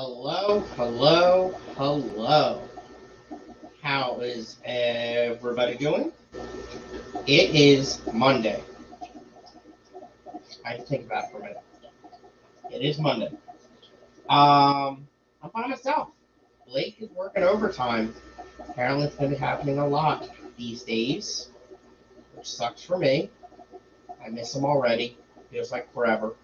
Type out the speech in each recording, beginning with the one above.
Hello, hello, hello. How is everybody doing? It is Monday. I had to think about it for a minute. It is Monday. I'm by myself. Blake is working overtime. Apparently it's going to be happening a lot these days, which sucks for me. I miss him already. Feels like forever.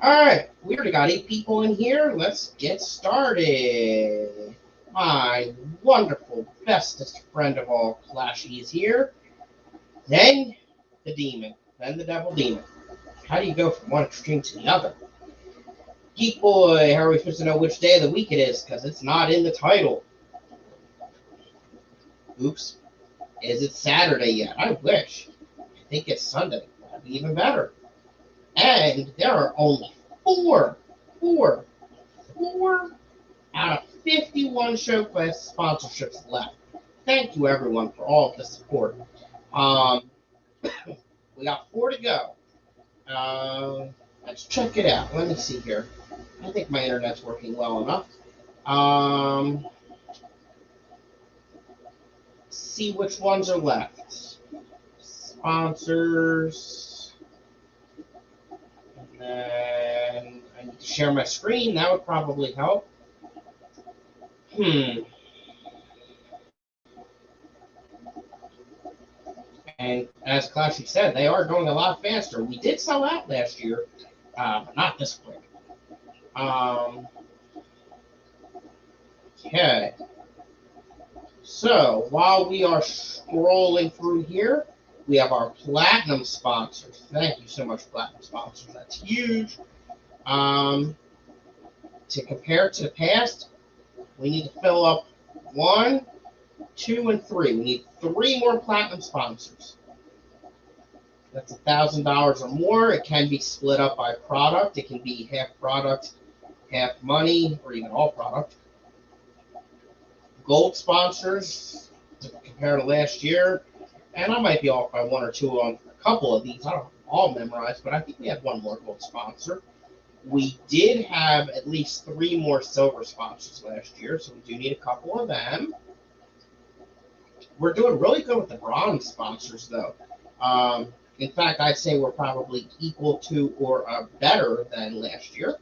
Alright, we already got 8 people in here. Let's get started. My wonderful, bestest friend of all, Flashy, is here. Then the demon. Then the devil demon. How do you go from one extreme to the other? Geek Boy, how are we supposed to know which day of the week it is? Because it's not in the title. Oops. Is it Saturday yet? I wish. I think it's Sunday. That'd be even better. And there are only four out of 51 show class sponsorships left. Thank you, everyone, for all of the support. We got 4 to go. Let's check it out. Let me see here. I think my internet's working well enough. See which ones are left. Sponsors. And then I need to share my screen. That would probably help. And as Clashy said, they are going a lot faster. We did sell out last year, but not this quick. Okay. So while we are scrolling through here, we have our platinum sponsors. Thank you so much, platinum sponsors. That's huge. To compare to the past, we need to fill up 1, 2, and 3. We need 3 more platinum sponsors. That's $1,000 or more. It can be split up by product. It can be half product, half money, or even all product. Gold sponsors to compare to last year, and I might be off by 1 or 2 on a couple of these. I don't have them all memorized, but I think we had 1 more gold sponsor. We did have at least 3 more silver sponsors last year, so we do need a couple of them. We're doing really good with the bronze sponsors, though. In fact, I'd say we're probably equal to or better than last year.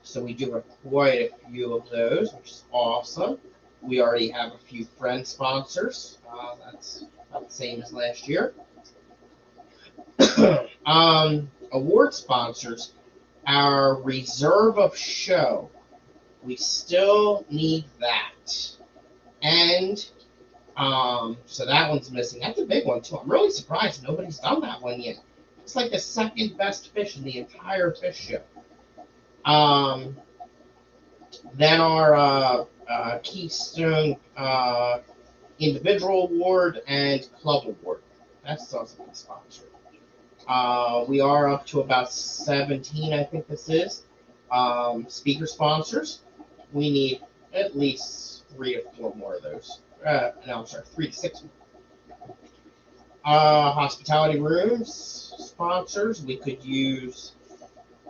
So we do have quite a few of those, which is awesome. We already have a few friend sponsors. That's about the same as last year. Award sponsors. Our reserve of show. We still need that. And so that one's missing. That's a big one, too. I'm really surprised nobody's done that one yet. It's like the second best fish in the entire fish show. Then our Keystone Individual Award and Club Award. That's also been sponsored. We are up to about 17, I think this is. Speaker sponsors. We need at least 3 to 4 more of those. No, I'm sorry, 3 to 6 more. Hospitality rooms sponsors. We could use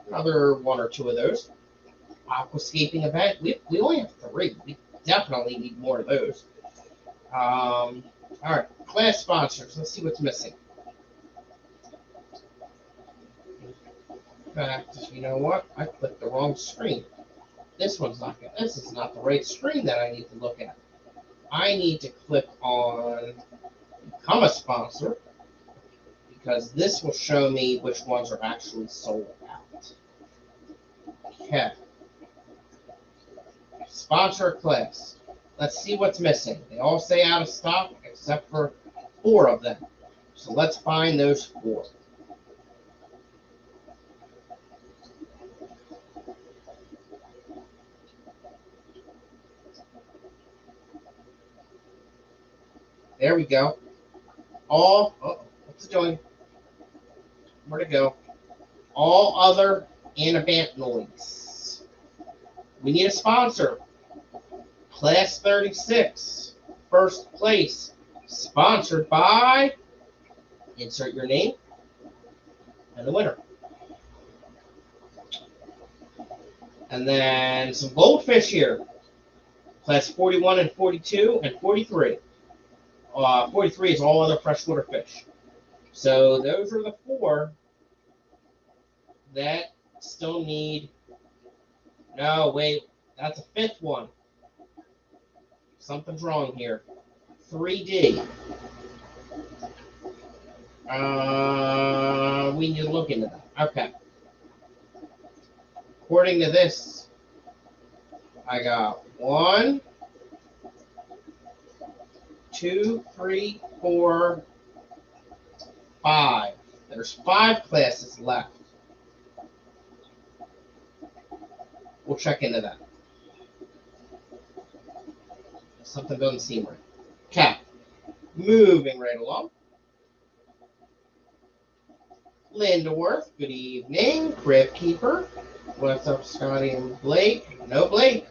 another 1 or 2 of those. Aquascaping event. We only have 3. We definitely need more of those. All right, class sponsors. Let's see what's missing. In fact, you know what? I clicked the wrong screen. This one's not good. This is not the right screen that I need to look at. I need to click on Become a Sponsor because this will show me which ones are actually sold out. Okay. Sponsor class. Let's see what's missing. They all say out of stock except for 4 of them. So let's find those 4. There we go. What's it doing? Where'd it go? All other Annabant noise. We need a sponsor. Class 36, first place, sponsored by, insert your name, and the winner. And then some goldfish here. Class 41 and 42 and 43. 43 is all other freshwater fish. So those are the 4 that still need. No, wait, that's a 5th one. Something's wrong here. 3D. We need to look into that. Okay. According to this, I got 1, 2, 3, 4, 5. There's 5 classes left. We'll check into that. Something doesn't seem right. Okay. Moving right along. Lindaworth, good evening. Crib Keeper. What's up, Scottie and Blake? No Blake.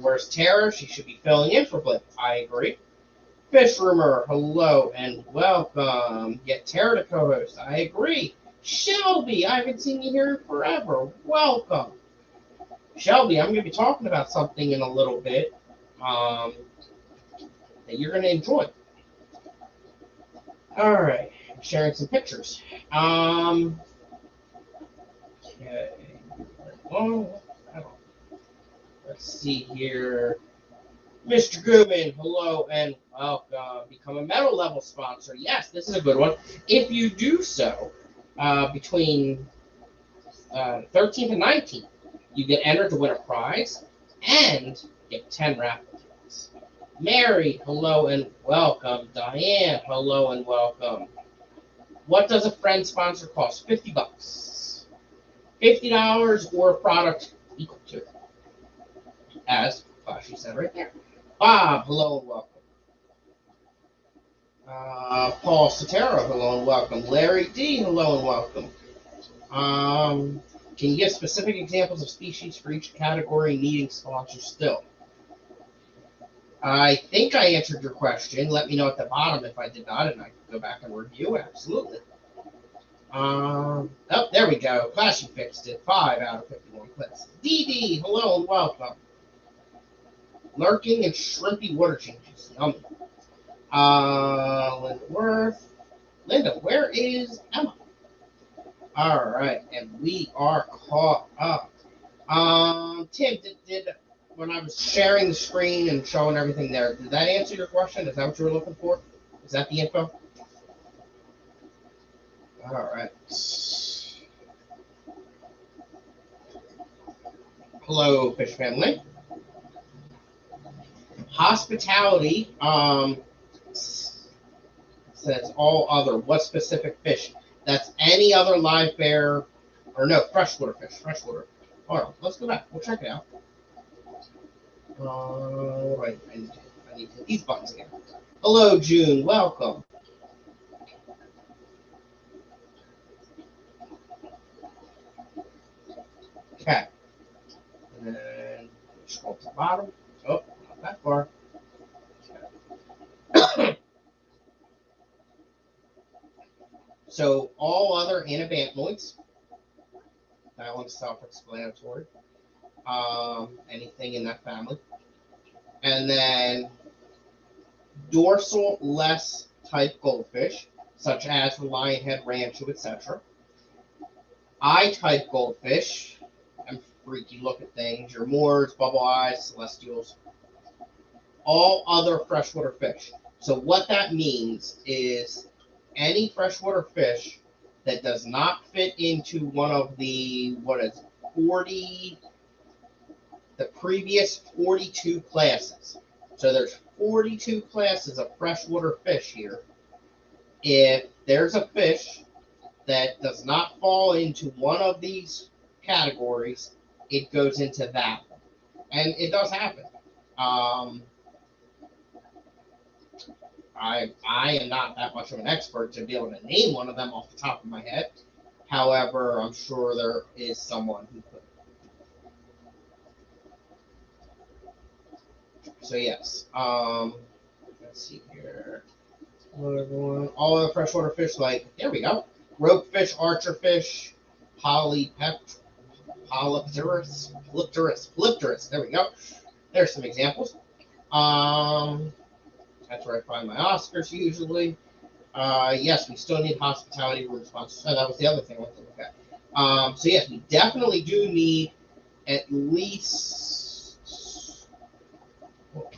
Where's Tara? She should be filling in for Blake. I agree. Fish Rumor, hello and welcome. Get Tara to co-host. I agree. Shelby, I haven't seen you here in forever. Welcome. Shelby, I'm going to be talking about something in a little bit that you're going to enjoy. All right, sharing some pictures. Okay. Oh, let's see here. Mr. Gooman, hello and welcome. Become a medal level sponsor. Yes, this is a good one. If you do so, between 13th and 19th, you get entered to win a prize and get 10 raffle tickets. Mary, hello and welcome. Diane, hello and welcome. What does a friend sponsor cost? $50. $50 or a product equal to it. As Flashy said right there. Bob, hello and welcome. Paul Sotero, hello and welcome. Larry D, hello and welcome. Can you give specific examples of species for each category needing sponsors still? I think I answered your question. Let me know at the bottom if I did not, and I can go back and review. Absolutely. Oh, there we go. Flashy fixed it. 5 out of 51 clicks. DD, hello and welcome. Lurking and shrimpy water changes. Yummy. Linda Worth. Linda, where is Emma? All right, and we are caught up. Tim, did when I was sharing the screen and showing everything there, did that answer your question? Is that what you were looking for? Is that the info? All right. Hello, fish family. Hospitality says all other. What specific fish? That's any other live bear, or no, freshwater fish. Freshwater. Hold on, let's go back. We'll check it out. Right, I need to hit these buttons again. Hello, June. Welcome. Okay. And then scroll to the bottom. Oh, not that far. Okay. So all other anabantenoids. That one's self-explanatory. Anything in that family. And then dorsal-less type goldfish, such as the lionhead, ranchu, etc. Eye-type goldfish, and freaky look at things, your moors, bubble eyes, celestials. All other freshwater fish. So what that means is any freshwater fish that does not fit into one of the, 40, the previous 42 classes. So there's 42 classes of freshwater fish here. If there's a fish that does not fall into one of these categories, it goes into that one. And it does happen. I am not that much of an expert to be able to name one of them off the top of my head. However, I'm sure there is someone who could. So yes, let's see here. All other freshwater fish, like, there we go. Ropefish, archerfish, polypterus. There we go. There's some examples. That's where I find my Oscars usually. Yes, we still need hospitality room sponsors. Oh, that was the other thing I wanted to look at. So yes, we definitely do need at least,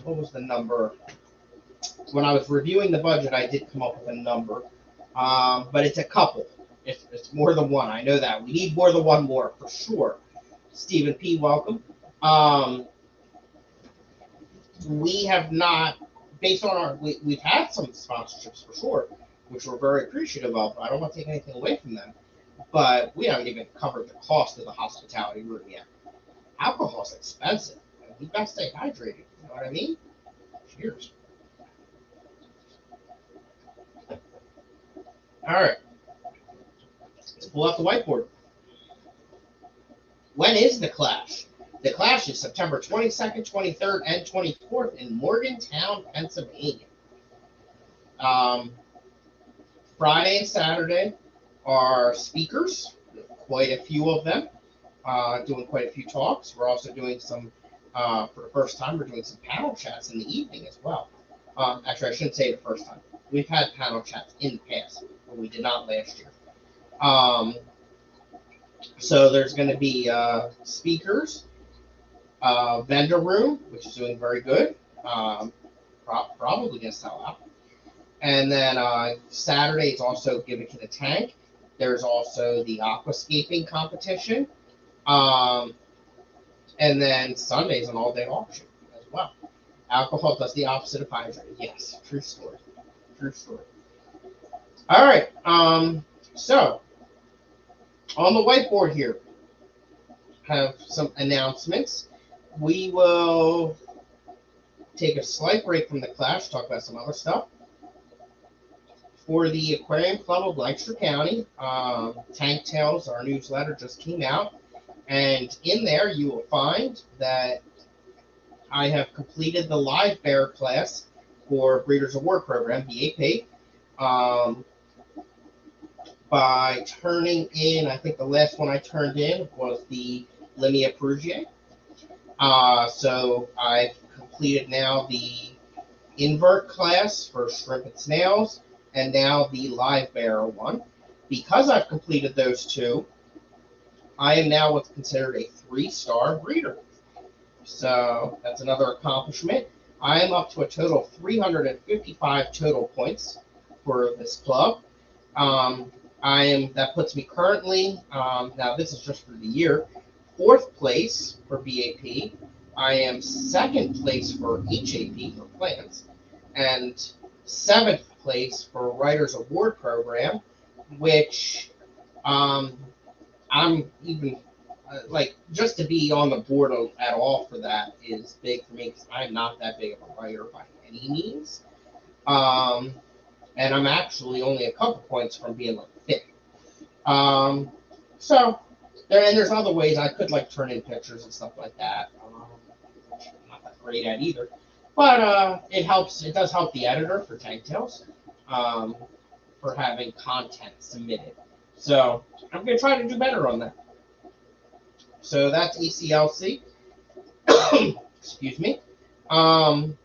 what was the number? When I was reviewing the budget, I did come up with a number, but it's a couple. It's more than one. I know that. We need more than one more, for sure. Stephen P., welcome. We have not, based on we've had some sponsorships, for sure, which we're very appreciative of. I don't want to take anything away from them, but we haven't even covered the cost of the hospitality room yet. Alcohol's expensive. We got to stay hydrated. You know what I mean? Cheers. All right. Let's pull out the whiteboard. When is the Clash? The Clash is September 22nd, 23rd, and 24th in Morgantown, Pennsylvania. Friday and Saturday are speakers, quite a few of them, doing quite a few talks. We're also doing some, for the first time, we're doing some panel chats in the evening as well. Actually, I shouldn't say the first time. We've had panel chats in the past, but we did not last year. So there's going to be speakers, vendor room, which is doing very good, probably going to sell out. And then Saturday is also Give It to the Tank. There's also the aquascaping competition. And then Sunday is an all-day auction as well. Alcohol does the opposite of hydrating. Yes, true story. True story. All right. So on the whiteboard here, have some announcements. We will take a slight break from the Clash, talk about some other stuff. For the Aquarium Club of Lancaster County, Tank Tales, our newsletter, just came out. And in there, you will find that I have completed the live bear class for Breeders Award Program, BAP, by turning in, I think the last one I turned in was the Limia Perugier. So I've completed now the invert class for shrimp and snails, and now the live bear one. Because I've completed those two, I am now what's considered a 3-star breeder. So that's another accomplishment. I am up to a total of 355 total points for this club. That puts me currently, now this is just for the year, 4th place for BAP. I am 2nd place for HAP for plants, and 7th place for Writers Award Program, which I'm even just to be on the board at all for that is big for me, because I'm not that big of a writer by any means. And I'm actually only a couple points from being 5th. So there's other ways I could turn in pictures and stuff like that, which I'm not that great at either. But it helps. It does help the editor for Tank Tales for having content submitted. So I'm going to try to do better on that. So that's ECLC. Excuse me. The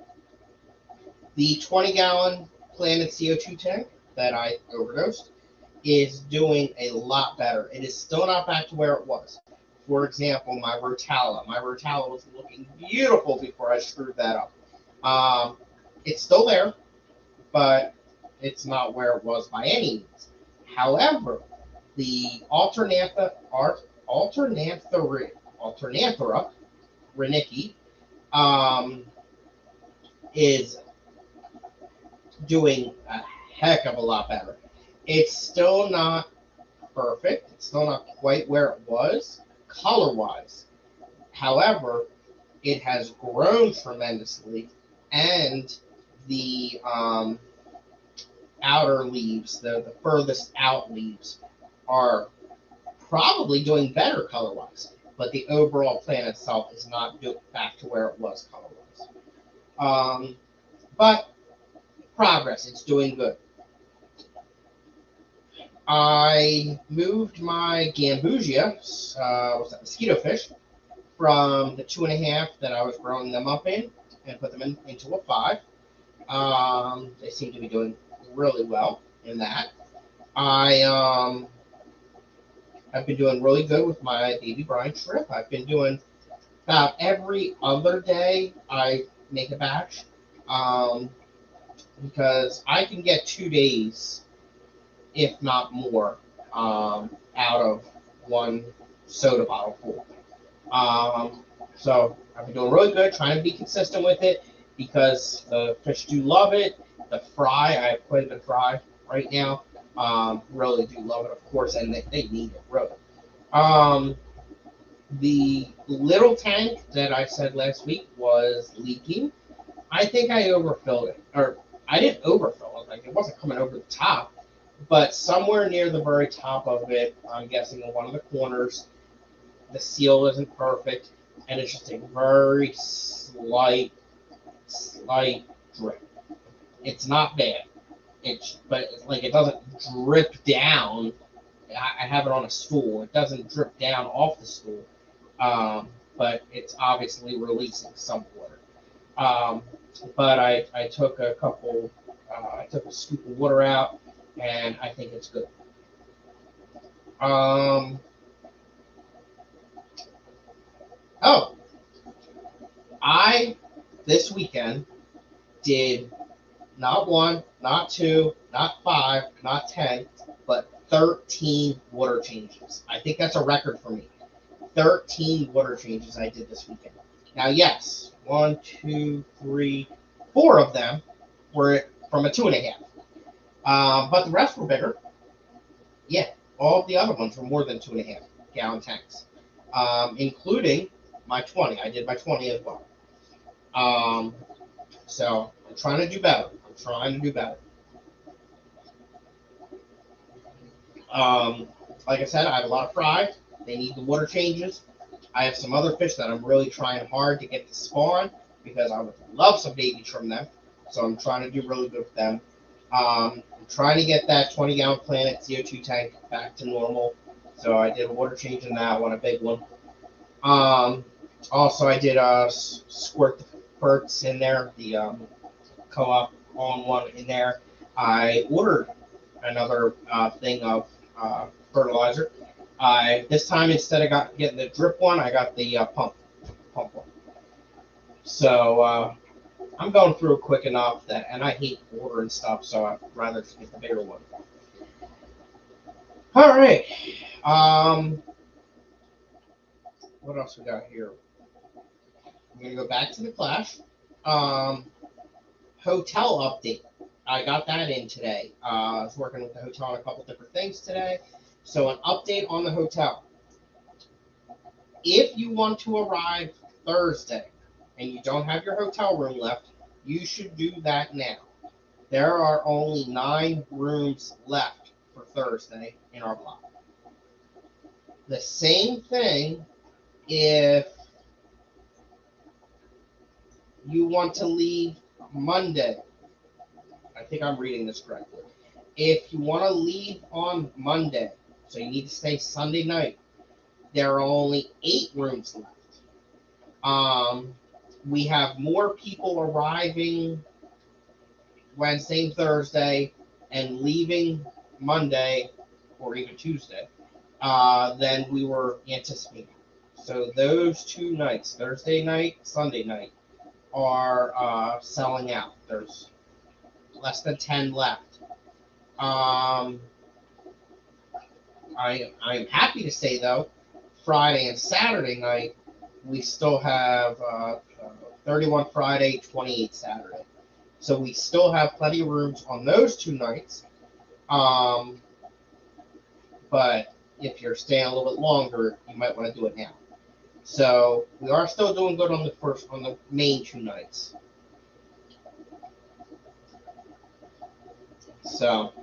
20-gallon Planet CO2 tank that I overdosed is doing a lot better. It is still not back to where it was. For example, my Rotala. My Rotala was looking beautiful before I screwed that up. It's still there, but it's not where it was by any means. However, the Alternanthera renicky is doing a heck of a lot better. It's still not perfect. It's still not quite where it was color-wise. However, it has grown tremendously, and the outer leaves, the furthest out leaves, are probably doing better color-wise, but the overall plant itself is not back to where it was color-wise. But progress, it's doing good. I moved my Gambusia, what's that, mosquito fish, from the 2.5 that I was growing them up in and put them into a 5. They seem to be doing really well in that. I've been doing really good with my baby brine shrimp. I've been doing about every other day I make a batch, because I can get 2 days, if not more, out of one soda bottle full. So I've been doing really good, trying to be consistent with it because the fish do love it. The fry, I have quite a bit of fry right now. Really do love it, of course, and they need it, really. The little tank that I said last week was leaking. I think I overfilled it, or I didn't overfill it. Like, it wasn't coming over the top, but somewhere near the very top of it, I'm guessing in one of the corners, the seal isn't perfect, and it's just a very slight drip. It's not bad. But it's like it doesn't drip down. I have it on a stool. It doesn't drip down off the stool, but it's obviously releasing some water. But I took a couple. I took a scoop of water out, and I think it's good. I this weekend did not 1, not 2, not 5, not 10, but 13 water changes. I think that's a record for me. 13 water changes I did this weekend. Now, yes, 1, 2, 3, 4 of them were from a 2.5. But the rest were bigger. Yeah, all of the other ones were more than 2.5 gallon tanks, including my 20. I did my 20 as well. So I'm trying to do better. Like I said, I have a lot of fry. They need the water changes. I have some other fish that I'm really trying hard to get to spawn because I would love some babies from them. So I'm trying to do really good with them. I'm trying to get that 20-gallon Planet CO2 tank back to normal. So I did a water change in that one, a big one. Also, I did squirt the perts in there, the co-op all-in-one in there. I ordered another thing of fertilizer. This time, instead of getting the drip one, I got the pump one. So I'm going through it quick enough and I hate ordering stuff, so I'd rather just get the bigger one. All right. What else we got here? I'm gonna go back to the Clash. Hotel update. I got that in today. I was working with the hotel on a couple different things today. So an update on the hotel. If you want to arrive Thursday and you don't have your hotel room left, you should do that now. There are only 9 rooms left for Thursday in our block. The same thing if you want to leave Monday. I think I'm reading this correctly. If you want to leave on Monday, so you need to stay Sunday night, there are only 8 rooms left. We have more people arriving Wednesday and Thursday and leaving Monday or even Tuesday than we were anticipating. So those 2 nights, Thursday night, Sunday night, are selling out. There's less than 10 left. I'm happy to say, though, Friday and Saturday night, we still have 31 Friday, 28 Saturday. So we still have plenty of rooms on those 2 nights. But if you're staying a little bit longer, you might want to do it now. So we are still doing good on the main 2 nights. So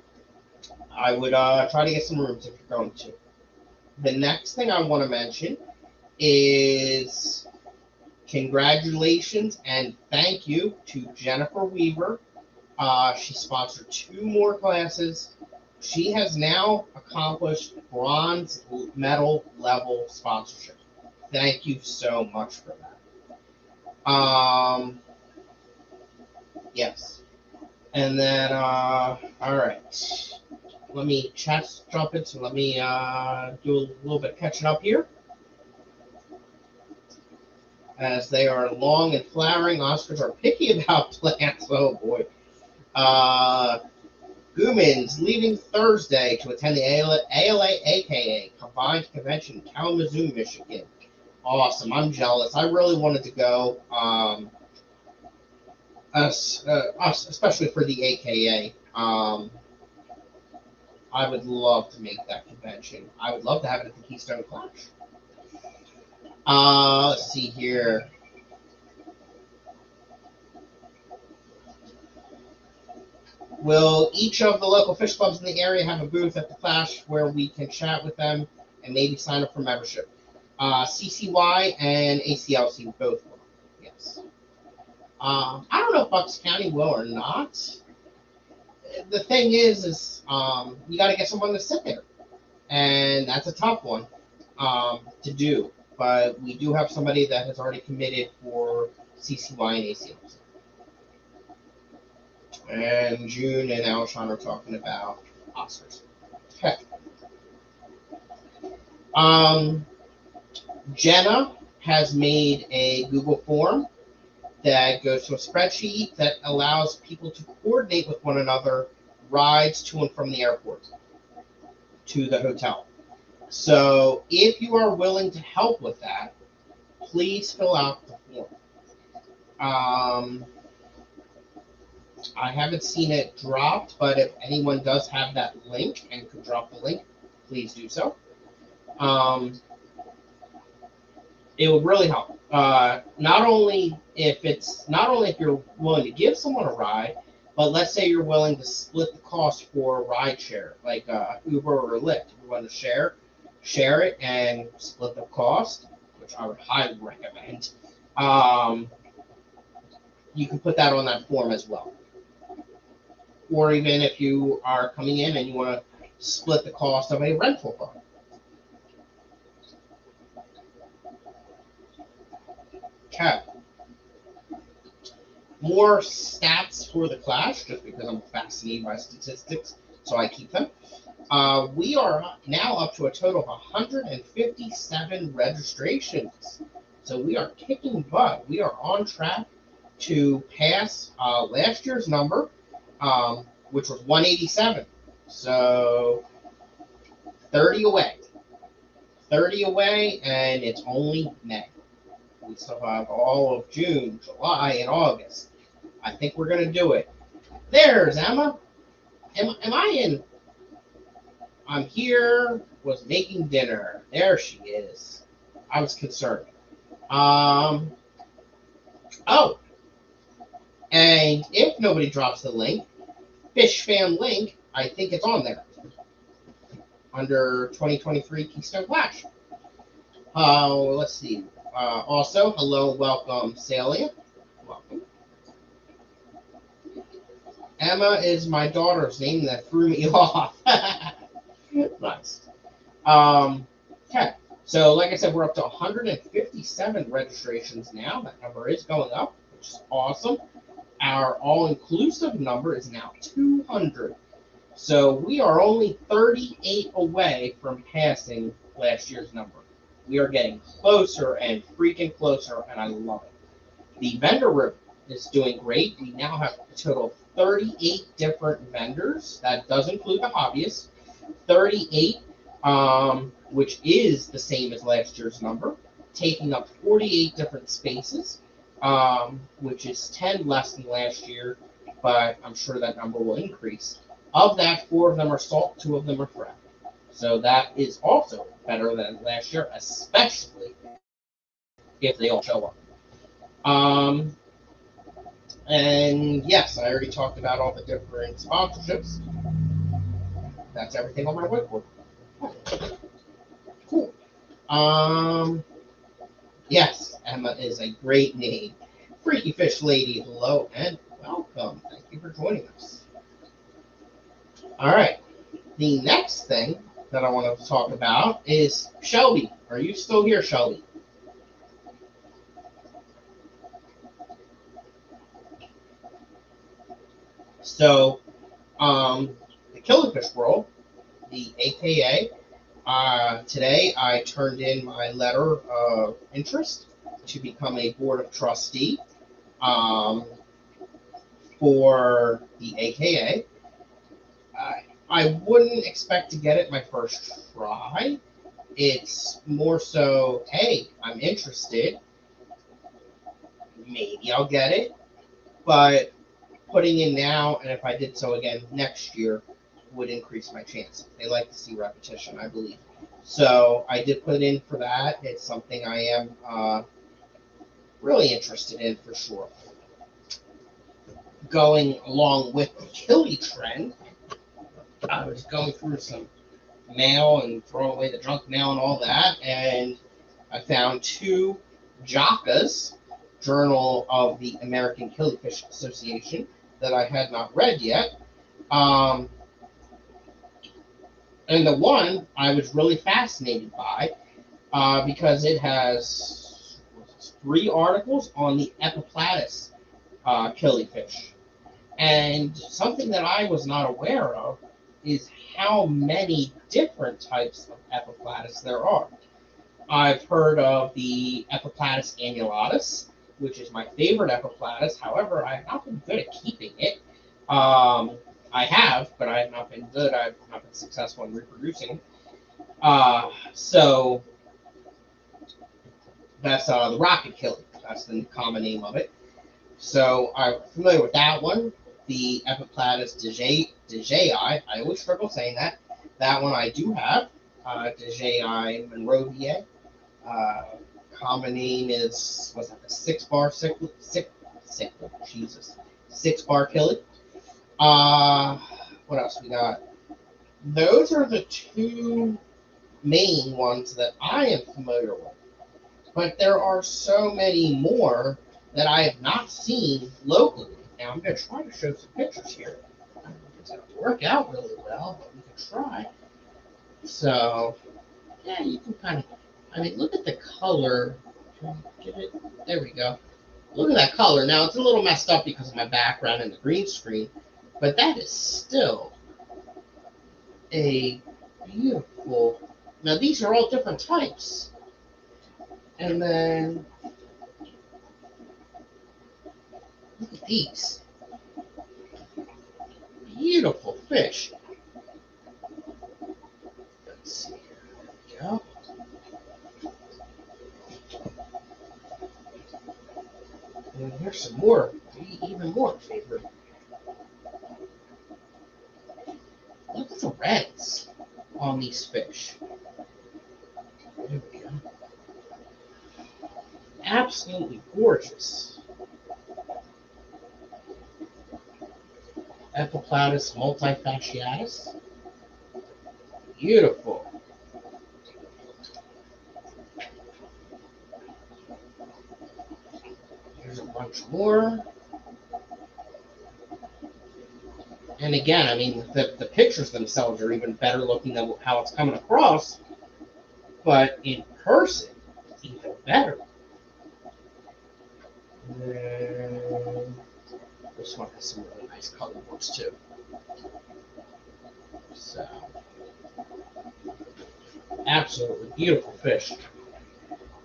I would try to get some rooms if you're going to. The next thing I want to mention is congratulations and thank you to Jennifer Weaver. She sponsored 2 more classes. She has now accomplished bronze medal level sponsorship. Thank you so much for that. Yes. And then, all right. Let me jump into, let me do a little bit of catching up here. As they are long and flowering, Oscars are picky about plants. Oh boy. Gumins leaving Thursday to attend the ALA AKA Combined Convention in Kalamazoo, Michigan. Awesome. I'm jealous. I really wanted to go, especially for the AKA. I would love to make that convention. I would love to have it at the Keystone Clash. Let's see here. Will each of the local fish clubs in the area have a booth at the Clash where we can chat with them and maybe sign up for membership? CCY and ACLC both will. Yes. I don't know if Bucks County will or not. The thing is you got to get someone to sit there, and that's a tough one to do. But we do have somebody that has already committed for CCY and ACLC. And June and Alshon are talking about Oscars. Okay. Jenna has made a Google form that goes to a spreadsheet that allows people to coordinate with one another rides to and from the airport to the hotel. So if you are willing to help with that, please fill out the form. I haven't seen it dropped, but if anyone does have that link and could drop the link, please do so. It would really help. Not only if you're willing to give someone a ride, but let's say you're willing to split the cost for a ride share, like Uber or Lyft. If you want to share it and split the cost, which I would highly recommend. You can put that on that form as well. Or even if you are coming in and you want to split the cost of a rental car. Okay. More stats for the Clash, just because I'm fascinated by statistics, so I keep them. We are now up to a total of 157 registrations. So we are kicking butt. We are on track to pass last year's number, which was 187. So 30 away. 30 away, and it's only May. We still have all of June, July, and August. I think we're going to do it. There's Emma. Am I in? I'm here, was making dinner. There she is. I was concerned. Oh. And if nobody drops the link, Fish Fan link, I think it's on there. Under 2023 Keystone Clash. Let's see. Also, hello, welcome, Celia. Welcome. Emma is my daughter's name that threw me off. Nice. Okay. So, like I said, we're up to 157 registrations now. That number is going up, which is awesome. Our all-inclusive number is now 200. So we are only 38 away from passing last year's number. We are getting closer and freaking closer, and I love it. The vendor room is doing great. We now have a total of 38 different vendors. That does include the hobbyists. 38, which is the same as last year's number, taking up 48 different spaces, which is 10 less than last year, but I'm sure that number will increase. Of that, 4 of them are salt, 2 of them are fresh. So that is also better than last year, especially if they all show up. And yes, I already talked about all the different sponsorships. That's everything on my whiteboard. Cool. Yes, Emma is a great name. Freaky Fish Lady, hello and welcome. Thank you for joining us. All right. The next thing that I want to talk about is Shelby. Are you still here, Shelby? So, the Killifish World, the AKA, today I turned in my letter of interest to become a board of trustee um, for the AKA. I wouldn't expect to get it my first try. It's more so, hey, I'm interested. Maybe I'll get it. But putting in now, and if I did so again next year, would increase my chances. They like to see repetition, I believe. So I did put in for that. It's something I am really interested in for sure. Going along with the Killy trend, I was going through some mail and throwing away the junk mail and all that, and I found two Jockas, Journal of the American Killifish Association, that I had not read yet. And the one I was really fascinated by because it has 3 articles on the epiplatus killifish. And something that I was not aware of is how many different types of epiplatus there are. I've heard of the epiplatus annulatus, which is my favorite epiplatus. However, I have not been good at keeping it. I have, but I have not been good. I've not been successful in reproducing. So that's the rocket killie. That's the common name of it. So I'm familiar with that one. The epiplatus DeJi. I always struggle saying that. That one I do have. DeJi monroviae. Common name is, what's that, the 6-bar cichlid? Jesus. 6-bar killie. What else we got? Those are the 2 main ones that I am familiar with. But there are so many more that I have not seen locally. Now, I'm going to try to show some pictures here. I don't know if it's going to work out really well, but we can try. So, yeah, you can kind of, I mean, look at the color. Get it? There we go. Look at that color. Now, it's a little messed up because of my background and the green screen, but that is still a beautiful. Now, these are all different types. And then, look at these. Beautiful fish. Let's see. There we go. And here's some more, even more favorite. Look at the reds on these fish. There we go. Absolutely gorgeous. Epiplatus multifasciatus. Beautiful. Here's a bunch more. And again, I mean, the pictures themselves are even better looking than how it's coming across. But in person, it's even better. And then this one has some really nice colored ones too. So, absolutely beautiful fish.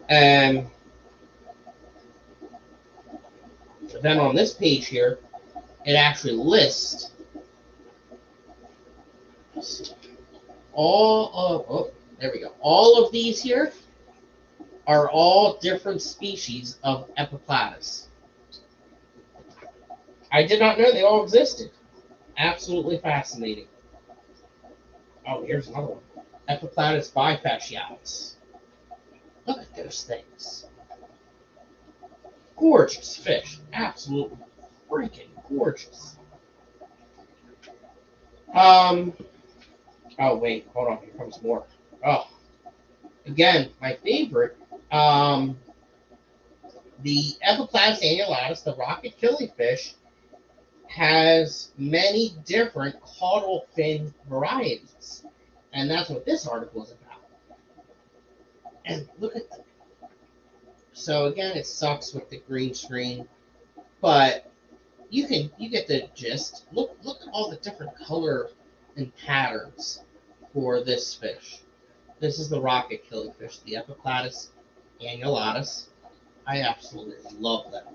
And then on this page here, it actually lists all of, oh, there we go. All of these here are all different species of epiplatus. I did not know they all existed. Absolutely fascinating. Oh, here's another one. Epiplatus bifasciatus. Look at those things. Gorgeous fish. Absolutely freaking gorgeous. Oh, wait. Hold on. Here comes more. Oh. Again, my favorite. The Epiplatus annulatus, the rocket killifish, has many different caudal fin varieties. And that's what this article is about. And look at the, so again, it sucks with the green screen, but you get the gist. Look at all the different color and patterns for this fish. This is the rocket killifish, the Epiclatus annulatus. I absolutely love them.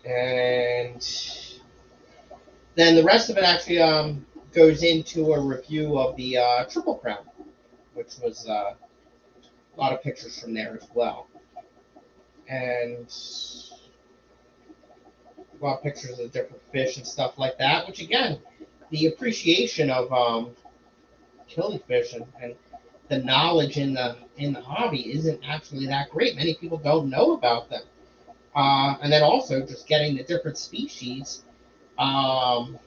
And then the rest of it actually goes into a review of the Triple Crown, which was a lot of pictures from there as well. And a lot of pictures of different fish and stuff like that, which again, the appreciation of killifish and the knowledge in the hobby isn't actually that great. Many people don't know about them. And then also just getting the different species in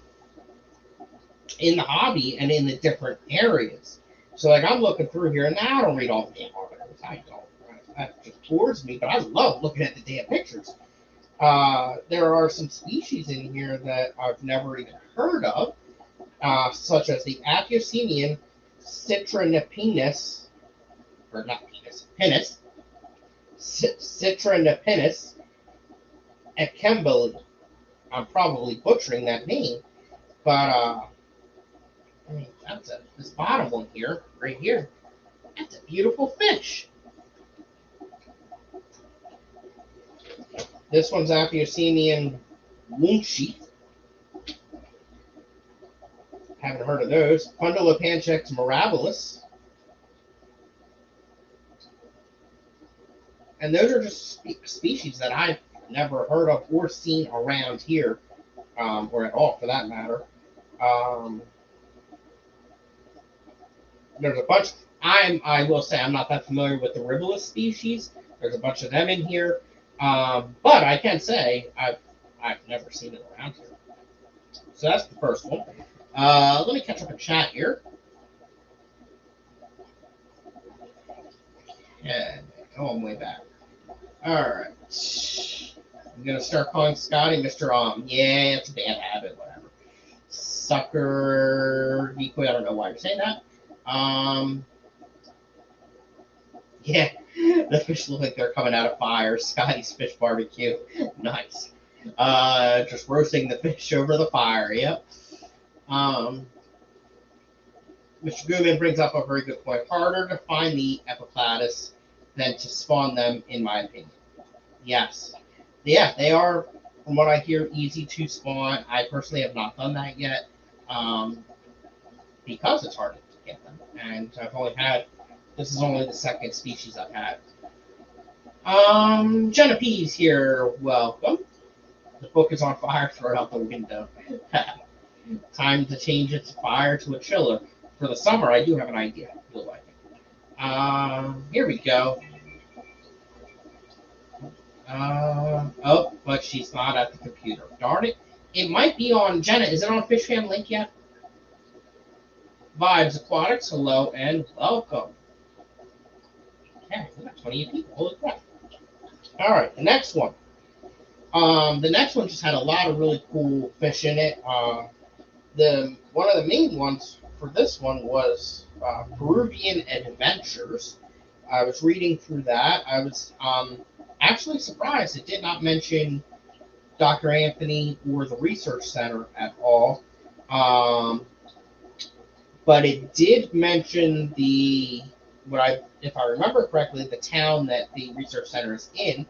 the hobby and in the different areas. So like I'm looking through here, and I don't read all the damn articles. I don't. That just bores me, but I love looking at the damn pictures. There are some species in here that I've never even heard of, such as the Aphyosemian citronepinus, or not penis, pinus, citronepinus ekembeli. I'm probably butchering that name, but I mean, this bottom one here, right here, that's a beautiful fish. This one's Aphyosemian wunshi. Haven't heard of those. Fundulopanchex mirabilis. And those are just species that I've never heard of or seen around here, or at all for that matter. There's a bunch. I will say I'm not that familiar with the ribulus species. There's a bunch of them in here, but I can say I've never seen it around here. So that's the first one. Let me catch up in chat here. And oh, I'm way back. All right. I'm gonna start calling Scottie Mr. Yeah, it's a bad habit. Whatever. Sucker decoy. I don't know why you're saying that. Yeah, the fish look like they're coming out of fire. Scottie's Fish Barbecue. Nice. Just roasting the fish over the fire. Yep. Mr. Gooman brings up a very good point. Harder to find the Epiclatus than to spawn them, in my opinion. Yes. Yeah, they are, from what I hear, easy to spawn. I personally have not done that yet, because it's hard to get them. And I've only had, this is only the second species I've had. Jenna P's here. Welcome. The book is on fire. Throw it out the window. Time to change its fire to a chiller. For the summer, I do have an idea. You'll like it. Here we go. Oh, but she's not at the computer. Darn it. It might be on Jenna. Is it on Fish Fam Link yet? Vibes Aquatics, hello and welcome. Okay, we got 28 people. Holy crap. All right, the next one. The next one just had a lot of really cool fish in it. One of the main ones for this one was Peruvian Adventures. I was reading through that. I was actually surprised it did not mention Dr. Anthony or the research center at all. But it did mention if I remember correctly, the town that the research center is in.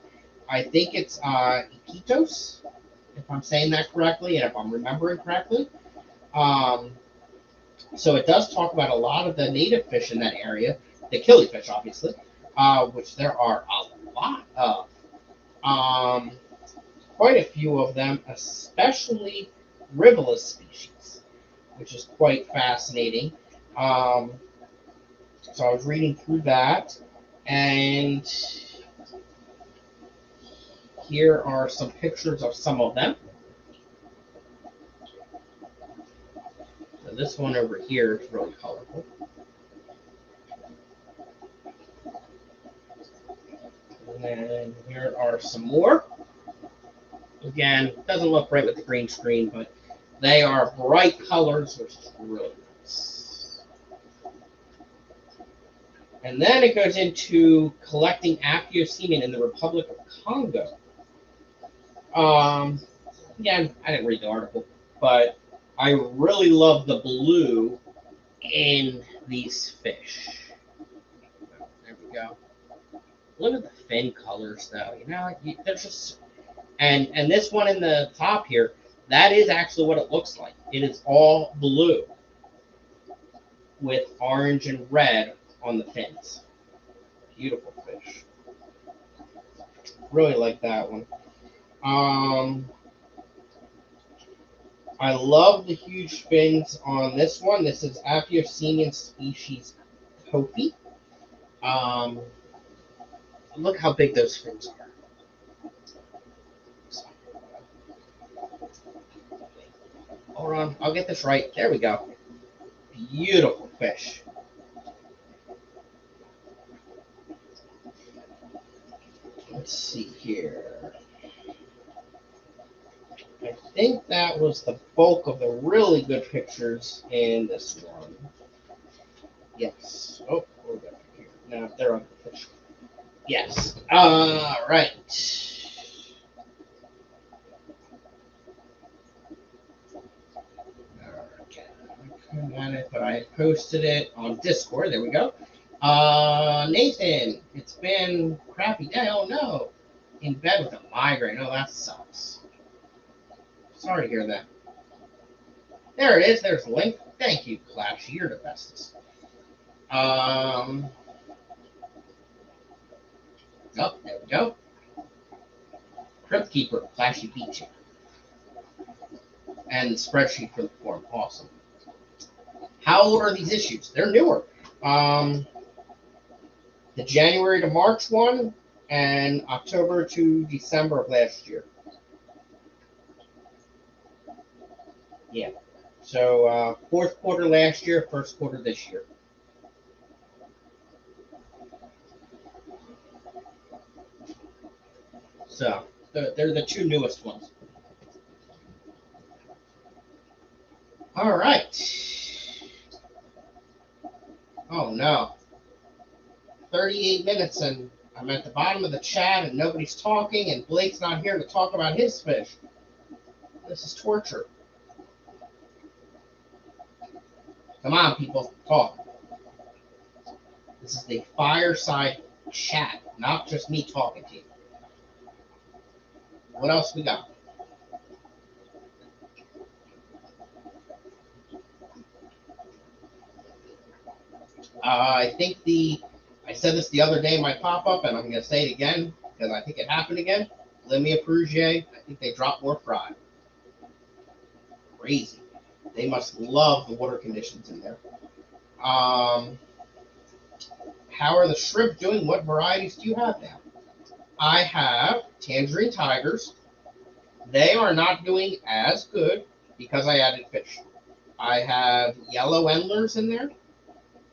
I think it's Iquitos, if I'm saying that correctly, and if I'm remembering correctly. So it does talk about a lot of the native fish in that area, the killifish, obviously, which there are a lot of. Quite a few of them, especially ribulus species, which is quite fascinating. So I was reading through that, and here are some pictures of some of them. So this one over here is really colorful. And then here are are some more. Again, doesn't look right with the green screen, but they are bright colors, which is really nice. And then it goes into collecting Apiosemen in the Republic of Congo. Again, I didn't read the article, but I really love the blue in these fish. There we go. Look at the fin colors, though. You know, they're just... And this one in the top here, that is actually what it looks like. It is all blue with orange and red on the fins. Beautiful fish. Really like that one. I love the huge fins on this one. This is Apiosemen species Kofi. Look how big those fins are. Hold on, I'll get this right. There we go. Beautiful fish. Let's see here. I think that was the bulk of the really good pictures in this one. Yes. Oh, we're back here. Now they're on the fish. Yes. Right. But I posted it on Discord. There we go. Nathan, it's been a crappy day. Oh no. In bed with a migraine. Oh, that sucks. Sorry to hear that. There it is. There's the link. Thank you, Clash. You're the bestest. Oh, there we go. Crypt Keeper, Flashy beat you. And the spreadsheet for the form. Awesome. How old are these issues? They're newer. The January to March one and October to December of last year. Yeah. So fourth quarter last year, first quarter this year. So they're the two newest ones. All right. Oh no. 38 minutes and I'm at the bottom of the chat and nobody's talking and Blake's not here to talk about his fish. This is torture. Come on, people, talk. This is the Fireside chat, not just me talking to you. What else we got? I think I said this the other day in my pop-up, and I'm going to say it again, because I think it happened again. Limia Perugier, I think they dropped more fry. Crazy. They must love the water conditions in there. How are the shrimp doing? What varieties do you have now? I have Tangerine Tigers. They are not doing as good because I added fish. I have yellow endlers in there.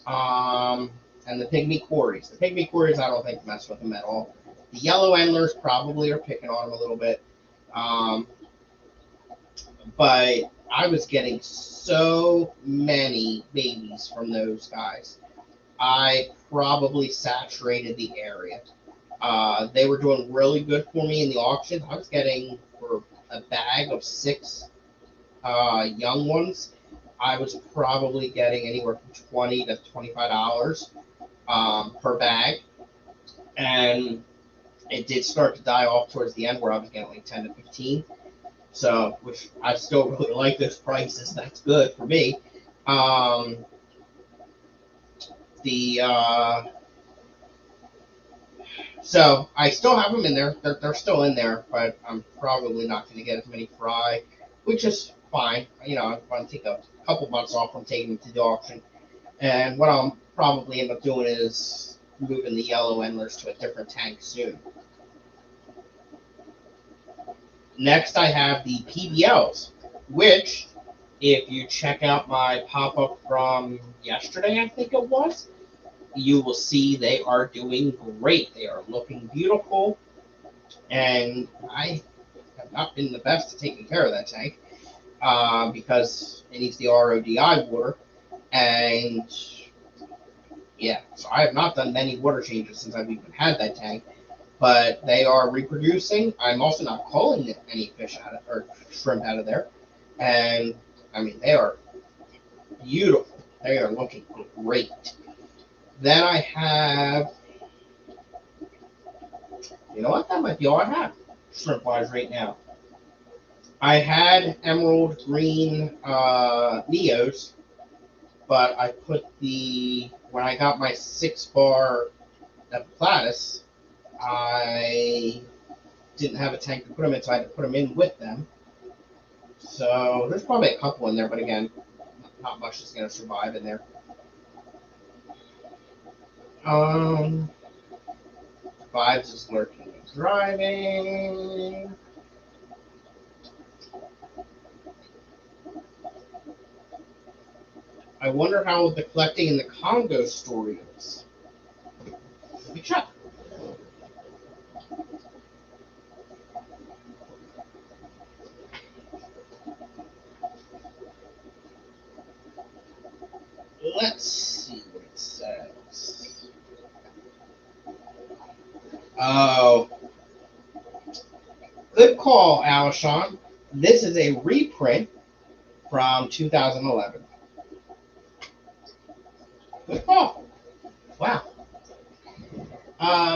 And the pygmy quarries. The pygmy quarries, I don't think mess with them at all. The yellow endlers probably are picking on them a little bit. But I was getting so many babies from those guys. I probably saturated the area. They were doing really good for me in the auction. I was getting, for a bag of 6 young ones, I was probably getting anywhere from $20 to $25 per bag. And it did start to die off towards the end where I was getting like 10 to 15. So, which I still really like those prices. That's good for me. So I still have them in there. They're still in there, but I'm probably not going to get as many fry, which is fine. You know, I'm going to take a couple months off from taking them to the auction. And what I'll probably end up doing is moving the yellow endlers to a different tank soon. Next, I have the PBLs, which, if you check out my pop-up from yesterday, I think it was, you will see they are doing great. They are looking beautiful. And I have not been the best at taking care of that tank because it needs the RODI water. And yeah, so I have not done many water changes since I've even had that tank. But they are reproducing. I'm also not calling any fish out of or shrimp out of there. And I mean, they are beautiful. They are looking great. Then I have, you know what? That might be all I have shrimp wise right now. I had emerald green Neos, but I put when I got my 6-bar Epiplatus, I didn't have a tank to put them in, so I had to put them in with them. So there's probably a couple in there, but again, not much is going to survive in there. Vibes is lurking and driving. I wonder how the collecting in the Congo story is. Let me check. Let's see what it says. Oh, good call, Alishon. This is a reprint from 2011. Good call. Wow.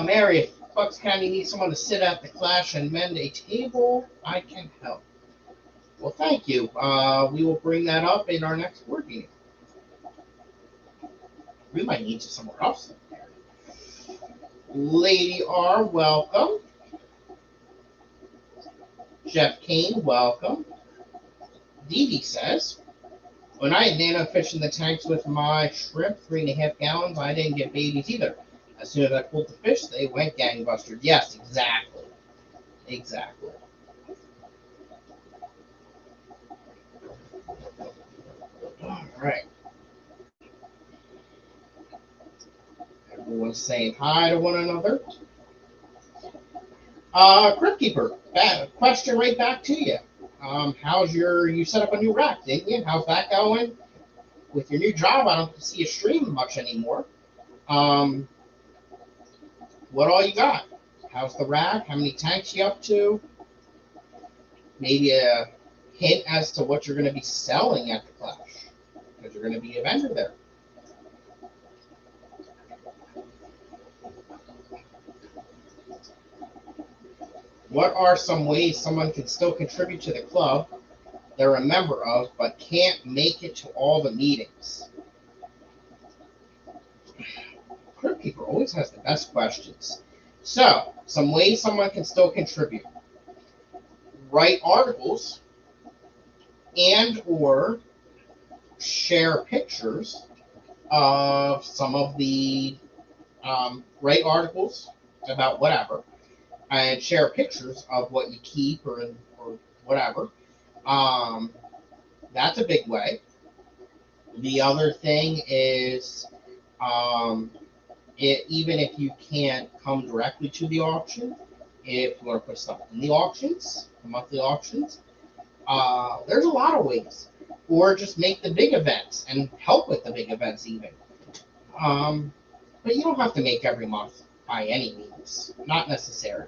Mary, if Bucks County needs someone to sit at the Clash and mend a table, I can help. Well, thank you. We will bring that up in our next board meeting. We might need you somewhere else. Lady R, welcome. Jeff Kane, welcome. Dee Dee says, when I had nano fish in the tanks with my shrimp, 3.5 gallons, I didn't get babies either. As soon as I pulled the fish, they went gangbusters. Yes, exactly. Exactly. All right. Everyone's saying hi to one another. Crypt Keeper, question right back to you. You set up a new rack, didn't you? How's that going? With your new job, I don't see you stream much anymore. What all you got? How's the rack? How many tanks you up to? Maybe a hint as to what you're going to be selling at the Clash, because you're going to be a vendor there. What are some ways someone can still contribute to the club they're a member of, but can't make it to all the meetings? Crypt Keeper always has the best questions. So, some ways someone can still contribute. Write articles and or share pictures of some of the write articles about whatever and share pictures of what you keep or whatever. That's a big way. The other thing is even if you can't come directly to the auction, if you want to put stuff in the auctions, the monthly auctions, there's a lot of ways. Or just make the big events and help with the big events even. But you don't have to make every month by any means. Not necessary.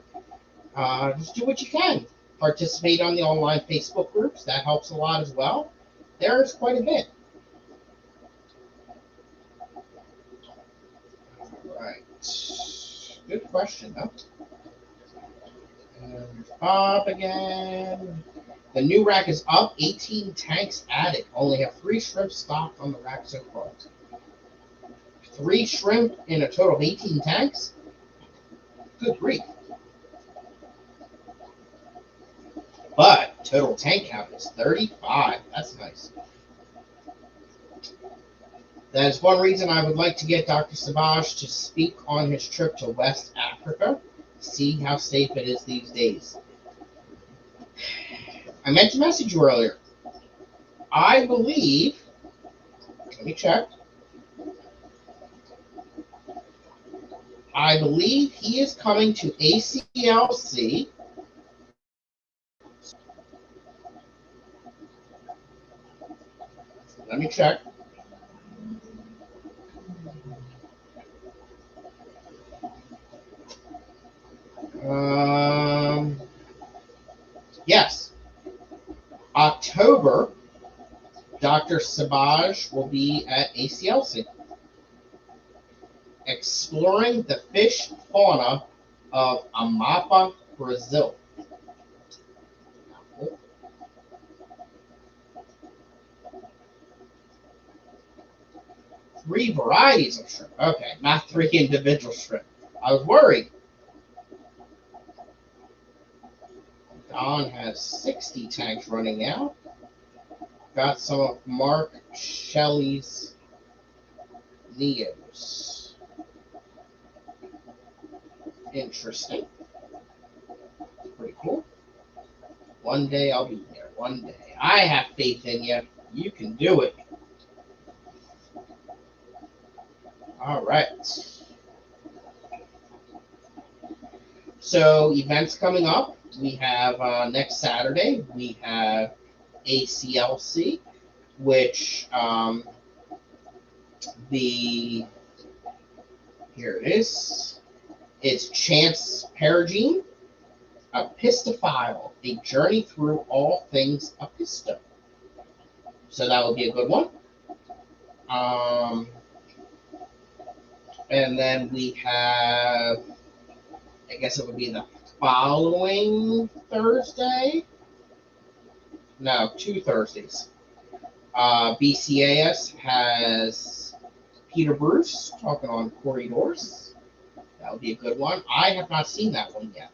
Just do what you can. Participate on the online Facebook groups. That helps a lot as well. There's quite a bit. All right. Good question, though. And Bob again. The new rack is up. 18 tanks added. Only have 3 shrimp stocked on the rack so far. 3 shrimp in a total of 18 tanks? Good grief. But total tank count is 35. That's nice. That is one reason I would like to get Dr. Savage to speak on his trip to West Africa, see how safe it is these days. I meant to message you earlier. I believe, let me check. I believe he is coming to ACLC me check. Yes. October, Dr. Sabaj will be at ACLC, exploring the fish fauna of Amapa, Brazil. 3 varieties of shrimp. Okay, not 3 individual shrimp. I was worried. Don has 60 tanks running now. Got some of Mark Shelley's Neos. Interesting. Pretty cool. One day I'll be there. One day. I have faith in you. You can do it. All right. So events coming up. We have next Saturday, we have ACLC, which here it is. It's Chance Perigine, Epistophile, a journey through all things Episto. So that will be a good one. And then we have, I guess it would be the following Thursday. No, 2 Thursdays. BCAS has Peter Bruce talking on corridors. That would be a good one. I have not seen that one yet.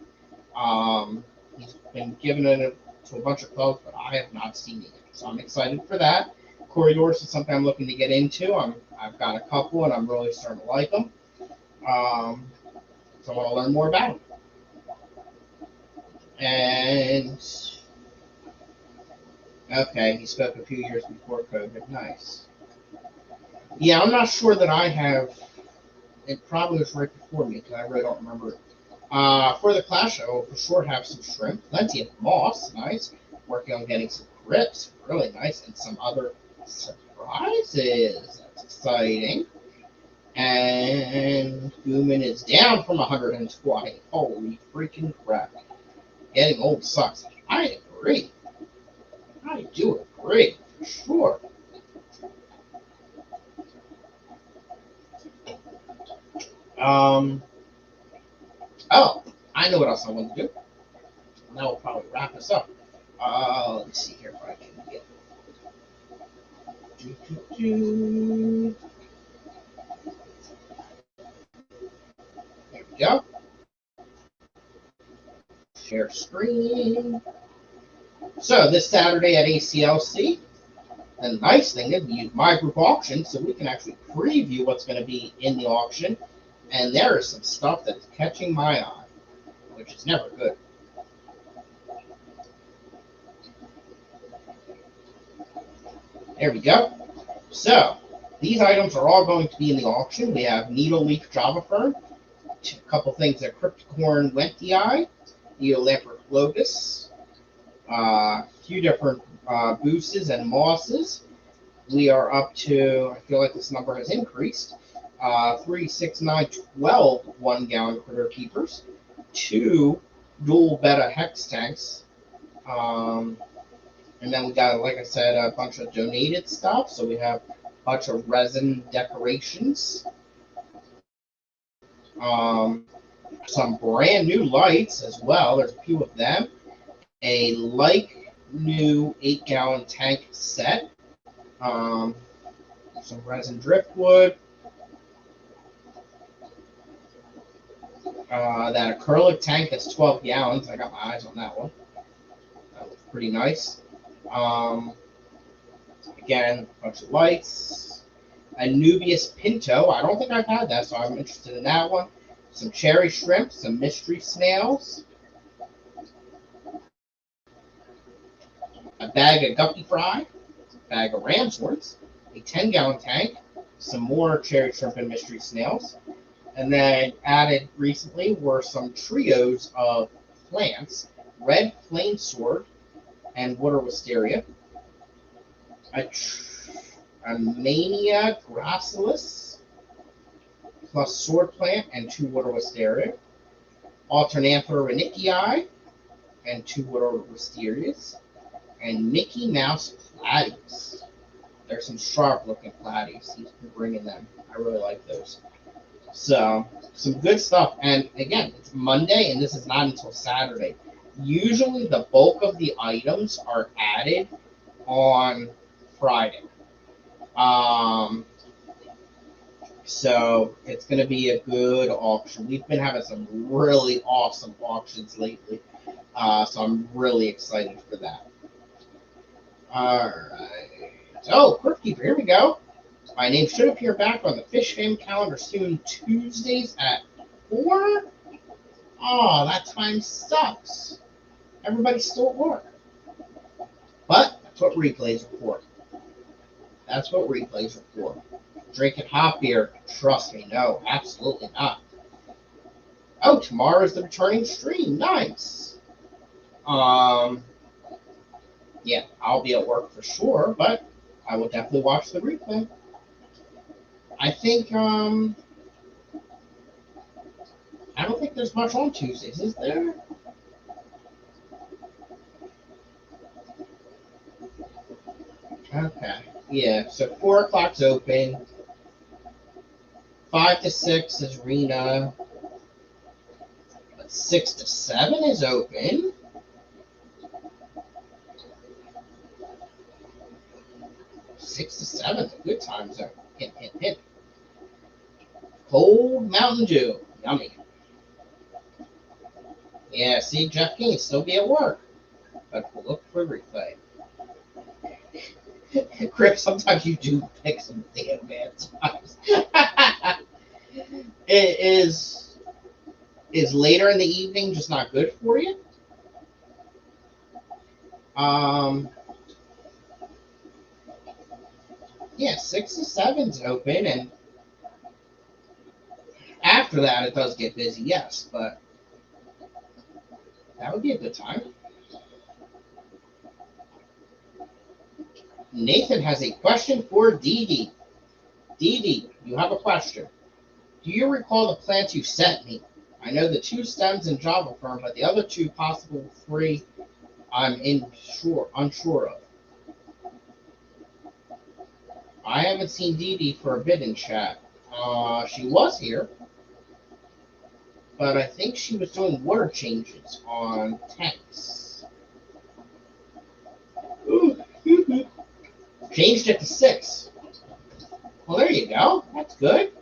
He's been giving it to a bunch of folks, but I have not seen it yet. So I'm excited for that. Corridors is something I'm looking to get into. I've got a couple, and I'm really starting to like them. So I want to learn more about them. And okay, he spoke a few years before COVID. Nice. Yeah, I'm not sure that I have. It probably was right before me because I really don't remember. For the Clash, I will for sure have some shrimp, plenty of moss, nice. Working on getting some grips, really nice, and some other surprises. That's exciting. And Gooman is down from 120. Holy freaking crap. Getting old sucks. I agree. I do agree, for sure. Oh, I know what else I want to do. And that will probably wrap us up. Let me see here if I can get. There we go. Share screen. So this Saturday at ACLC, the nice thing is we use my group auction, so we can actually preview what's going to be in the auction. And there is some stuff that is catching my eye, which is never good. There we go. So these items are all going to be in the auction. We have Needle Leaf Java Fern, a couple things that Crypticorn Wentii, Neolamper Flogus, a few different booses and mosses. We are up to, I feel like this number has increased, 3, 6, 9, 12 1-gallon critter keepers, 2 dual beta hex tanks, and then we got, like I said, a bunch of donated stuff. So we have a bunch of resin decorations, some brand new lights as well. There's a few of them. A like new 8-gallon tank set, some resin driftwood, that acrylic tank that's 12 gallons. I got my eyes on that one. That looks pretty nice. Again, a bunch of lights. A Nubius Pinto. I don't think I've had that, so I'm interested in that one. Some cherry shrimp, some mystery snails. A bag of guppy fry, a bag of ram's horns, a 10-gallon tank, some more cherry shrimp and mystery snails. And then added recently were some trios of plants, red flame sword and water wisteria. a Mania Gracilis, plus Sword Plant and 2 Water Wisteria, Alternanthera Renicii and 2 Water Wisterias, and Mickey Mouse Platies. There's some sharp looking Platies. He's been bringing them. I really like those. So, some good stuff. And again, it's Monday, and this is not until Saturday. Usually, the bulk of the items are added on Friday. So, it's going to be a good auction. We've been having some really awesome auctions lately. So, I'm really excited for that. All right. Oh, Crypt Keeper, here we go. My name should appear back on the Fish Fam calendar soon, Tuesdays at 4. Oh, that time sucks. Everybody's still at work. But that's what replays are for. That's what replays are for. Drinking hot beer, trust me, no, absolutely not. Oh, tomorrow is the returning stream. Nice. Yeah, I'll be at work for sure, but I will definitely watch the replay. I think, I don't think there's much on Tuesdays, is there? Okay. Yeah, so 4 o'clock's open. 5 to 6 is Rena. But 6 to 7 is open. Six to 7 is a good time zone. Hint, hint, hint. Cold Mountain Dew. Yummy. Yeah, see, Jeff King still be at work. But we'll look for replay. Chris, sometimes you do pick some damn bad times. Is later in the evening just not good for you? Yeah, 6 to 7's open, and after that it does get busy, yes, but that would be a good time. Nathan has a question for Dee Dee. Dee Dee, you have a question. Do you recall the plants you sent me? I know the 2 stems in Java Firm, but the other 2 possible 3 I'm unsure of. I haven't seen Dee Dee for a bit in chat. She was here, but I think she was doing water changes on tanks. Ooh. Changed it to 6. Well, there you go. That's good.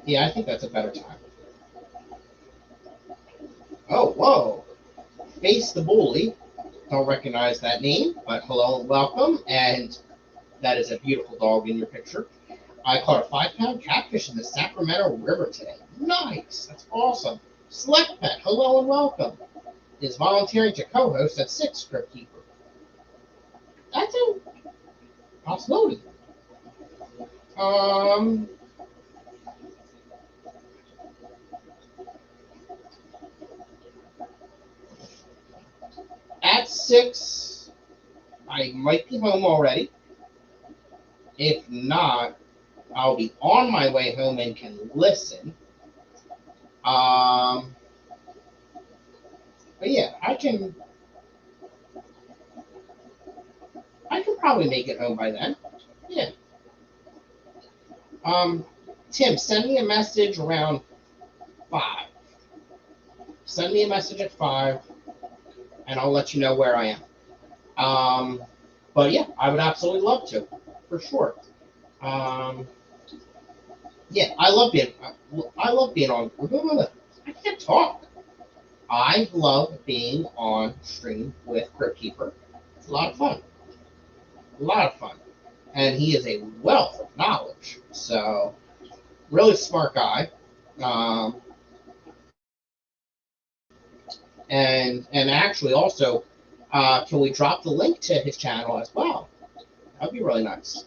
Yeah, I think that's a better time. Oh, whoa. Face the Bully. Don't recognize that name, but hello and welcome. And that is a beautiful dog in your picture. I caught a 5-pound catfish in the Sacramento River today. Nice. That's awesome. Select Pet, hello and welcome. Is volunteering to co-host at 6, Crypt Keeper. That's a possibility. At 6, I might be home already. If not, I'll be on my way home and can listen. But yeah, I can probably make it home by then. Yeah. Tim, send me a message around 5. Send me a message at 5, and I'll let you know where I am. But yeah, I would absolutely love to, for sure. Yeah, I love being on. I can't talk. I love being on stream with Crypt Keeper. It's a lot of fun. A lot of fun. And he is a wealth of knowledge. So, really smart guy. And actually also, can we drop the link to his channel as well? That'd be really nice.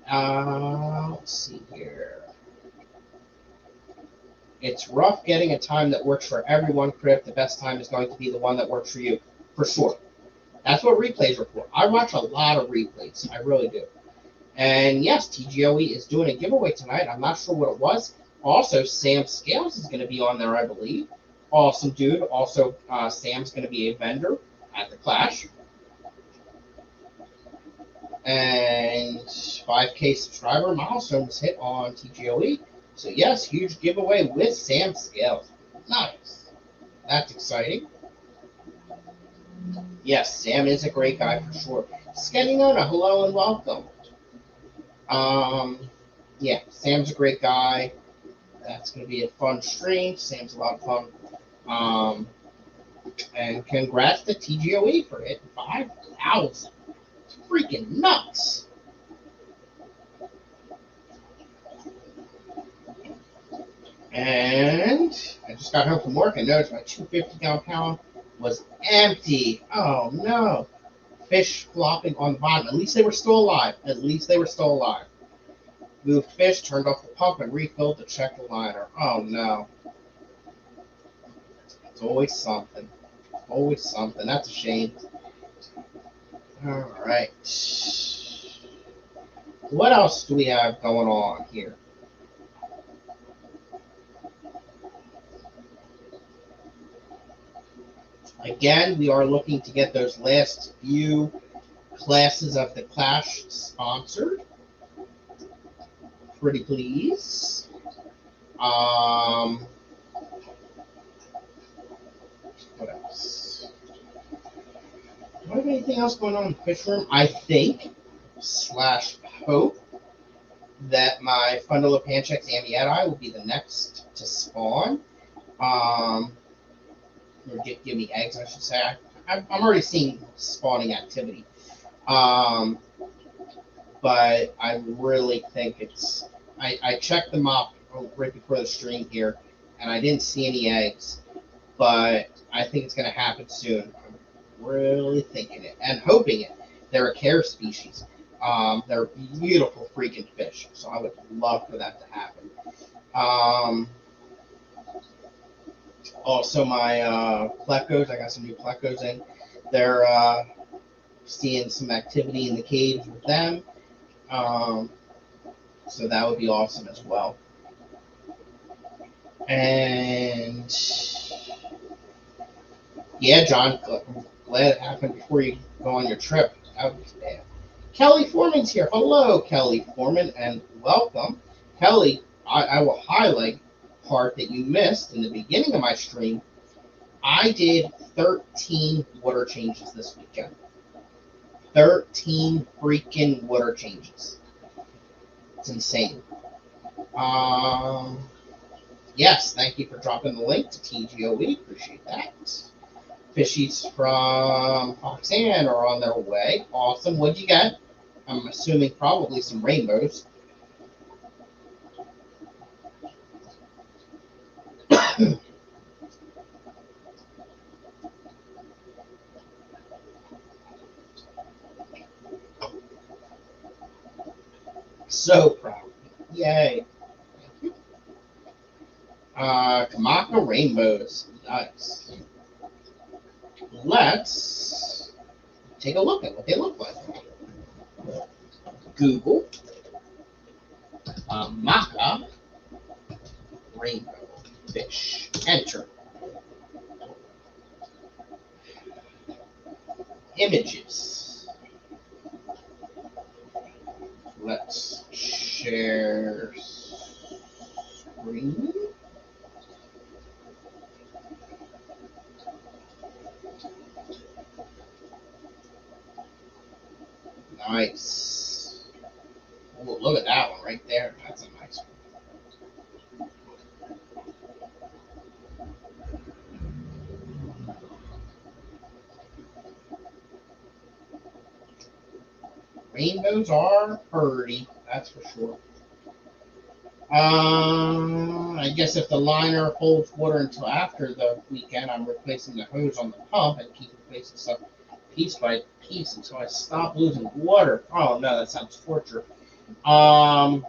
Let's see here. It's rough getting a time that works for everyone, Crypt. The best time is going to be the one that works for you, for sure. That's what replays are for. I watch a lot of replays. I really do. And yes, TGOE is doing a giveaway tonight. I'm not sure what it was. Also, Sam Scales is going to be on there, I believe. Awesome dude. Also, Sam's going to be a vendor at the Clash. And 5K subscriber milestone was hit on TGOE. So yes, huge giveaway with Sam Scales. Nice. That's exciting. Yes, Sam is a great guy for sure. Skenninona, hello and welcome. Yeah, Sam's a great guy. That's going to be a fun stream. Sam's a lot of fun. And congrats to TGOE for hitting 5,000. It's freaking nuts. And I just got home from work and noticed my 250 pound was empty. Oh no. Fish flopping on the bottom. At least they were still alive. At least they were still alive. Moved fish, turned off the pump, and refilled the checker liner. Oh no. It's always something. Always something. That's a shame. Alright. What else do we have going on here? Again, we are looking to get those last few classes of the Clash sponsored. Pretty please. What else? Do I have anything else going on in the fish room? I think / hope that my Fundle of Panchex Amieti will be the next to spawn. Or give me eggs, I should say. I'm already seeing spawning activity. But I really think it's... I checked them up right before the stream here, and I didn't see any eggs. But I think it's going to happen soon. I'm really thinking it and hoping it. They're a care species. They're beautiful freaking fish, so I would love for that to happen. Also, my plecos, I got some new plecos in. They're seeing some activity in the caves with them. So that would be awesome as well. And yeah, John, I'm glad it happened before you go on your trip. That was bad. Kelly Foreman's here. Hello, Kelly Foreman, and welcome. Kelly, I will highlight part that you missed in the beginning of my stream. I did 13 water changes this weekend. 13 freaking water changes. It's insane. Yes, thank you for dropping the link to TGOE. Appreciate that. Fishies from Foxanne are on their way. Awesome. What'd you get? I'm assuming probably some rainbows. So proud. Yay. Kamaka rainbows. Nice. Let's take a look at what they look like. Google Kamaka rainbow fish. Enter. Images. Let's share screen. Nice. Oh, look at that one right there. That's a nice one. Rainbows are pretty, that's for sure. I guess if the liner holds water until after the weekend, I'm replacing the hose on the pump and keep replacing stuff piece by piece until I stop losing water. Oh no, that sounds torture. On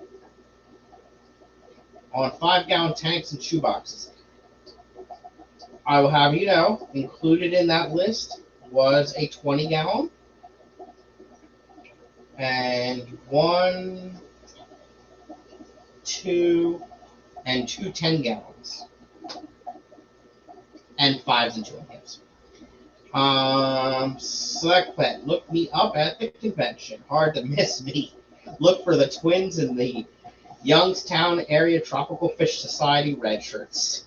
5-gallon tanks and shoeboxes. I will have you know, included in that list was a 20-gallon, and one, two, and two 10-gallons, and 5s and 2.5s. Select bet. Look me up at the convention. Hard to miss me. Look for the twins in the Youngstown Area Tropical Fish Society red shirts.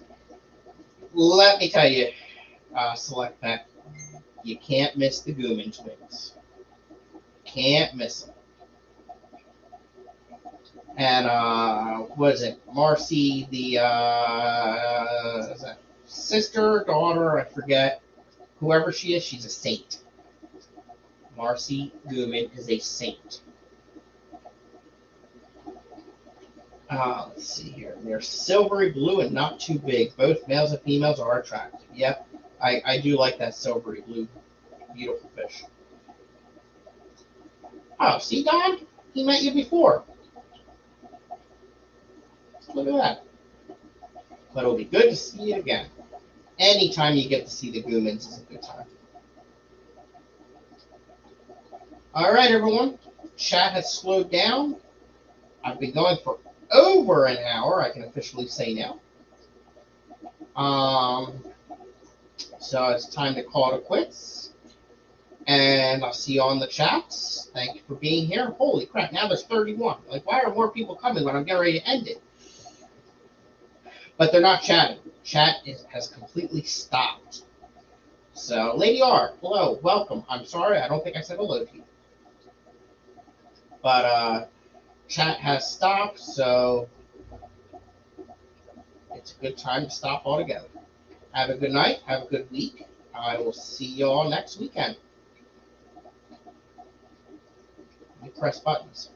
Let me tell you, Select bet, you can't miss the Gooman twins. Can't miss them. And what is it? Marcy, the is that sister, daughter, I forget. Whoever she is, she's a saint. Marcy Gooman is a saint. Let's see here. They're silvery blue and not too big. Both males and females are attractive. Yep, I do like that silvery blue. Beautiful fish. Oh, see, Don? He met you before. Look at that. But it'll be good to see you again. Anytime you get to see the Goomans is a good time. All right, everyone. Chat has slowed down. I've been going for over an hour, I can officially say now. So it's time to call it quits. And I'll see you on the chats. Thank you for being here. Holy crap, now there's 31. Like, why are more people coming when I'm getting ready to end it? But they're not chatting. Chat has completely stopped. So, Lady R, hello, welcome. I'm sorry, I don't think I said hello to you. But chat has stopped, so it's a good time to stop altogether. Have a good night. Have a good week. I will see you all next weekend. You press buttons.